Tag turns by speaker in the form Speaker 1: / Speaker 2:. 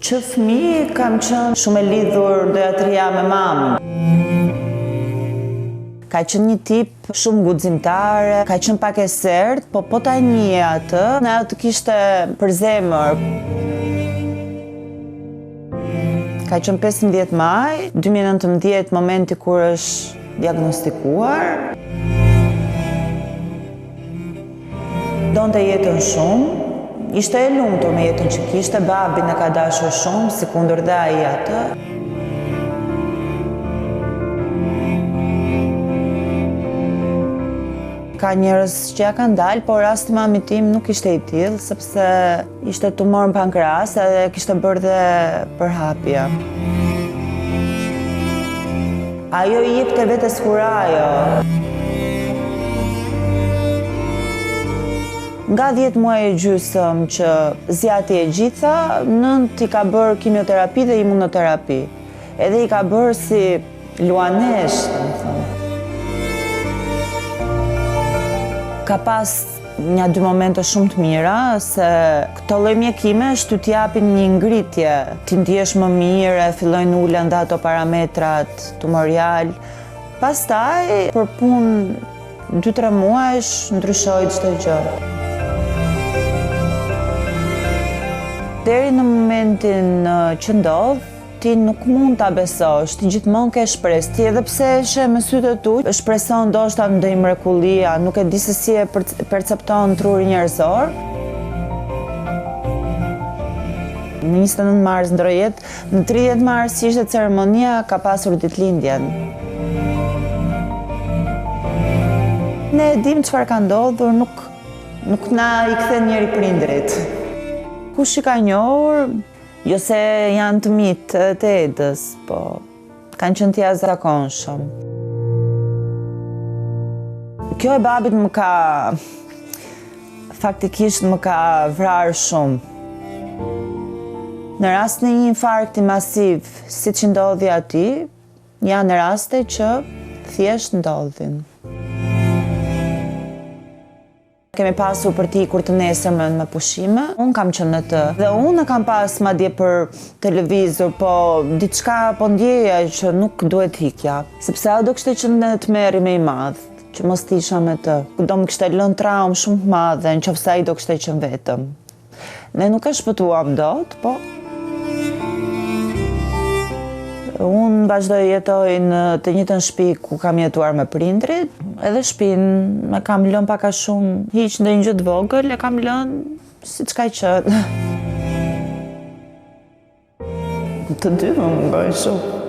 Speaker 1: Që fëmijë kam qenë shumë e lidhur doja të rija me mamën. Ka qenë një tip shumë guximtar, ka qenë pak e sert, po ta njeh atë, ne ajo të kishte për zemër. Ka qenë 15 maj 2019, momenti kur është diagnostikuar. Donte jetën shumë, ishte e lumtur me jetën që kishte, babin e ka dashur shumë, si kundër dhe ai atë. Ka njerëz që ja kanë dalë, por rasti i mamit tim nuk ishte i tillë, sepse ishte tumor në pankreas edhe kishte bërë dhe përhapje. Ajo i jepte vetes kurajo. Nga 10 muaj e gjysmë që zjati e gjitha, 9 i ka bërë kimioterapi dhe imunoterapi. Edhe i ka bërë si luanesh, të më thënë. Ka pas një 2 momente shumë të mira, se këto lloj mjekimesh ty t'japin një ngritje, ti ndihesh më mirë, fillojnë ulen dhe ato parametrat tumorial. Pastaj, për punë 2-3 muajsh, ndryshoi çdo gjë. Deri në momentin që ndodh, ti nuk mund ta besosh, ti gjithmonë ke shpresë. Ti edhe pse eshe me sytë e tu, shpreson ndoshta ndonjë mrekulli, nuk e di se si e percepton truri njerëzor. Në 29 mars ndroi jetë, në 30 mars ishte ceremonia, ka pasur ditëlindjen. Ne e dim çfarë ka ndodhur, nuk na i kthen njëri prindrit. Kush i ka njohur, jo se janë të mitë edhe të edës, po kanë qenë të jashtëzakonshëm. Kjo e babit faktikisht më ka vrarë shumë. Në rast në një infarkti masiv, si që ndodhi aty, janë raste që thjesht ndodhin. Kemi pasur për ti kur të nesërmen me pushime, unë kam qenë në të. Dhe unë kam pas madje për televizor, po diçka po ndjeja që nuk duhet hikja. Sepse ajo do kishte qenë të merri me i madh, që mos të isha me të. Do më kishte lënë traumë shumë të madhe, nëse ai do kishte qenë vetëm. Ne nuk e shpëtuam dot, po unë vazhdoj jetoj në të njëjtën shtëpi ku kam jetuar me prindrit, edhe shtëpinë e kam lënë pak a shumë, hiq ndonjë gjë të vogël, e kam lënë siç ka qenë. Të dy më mungojnë shumë.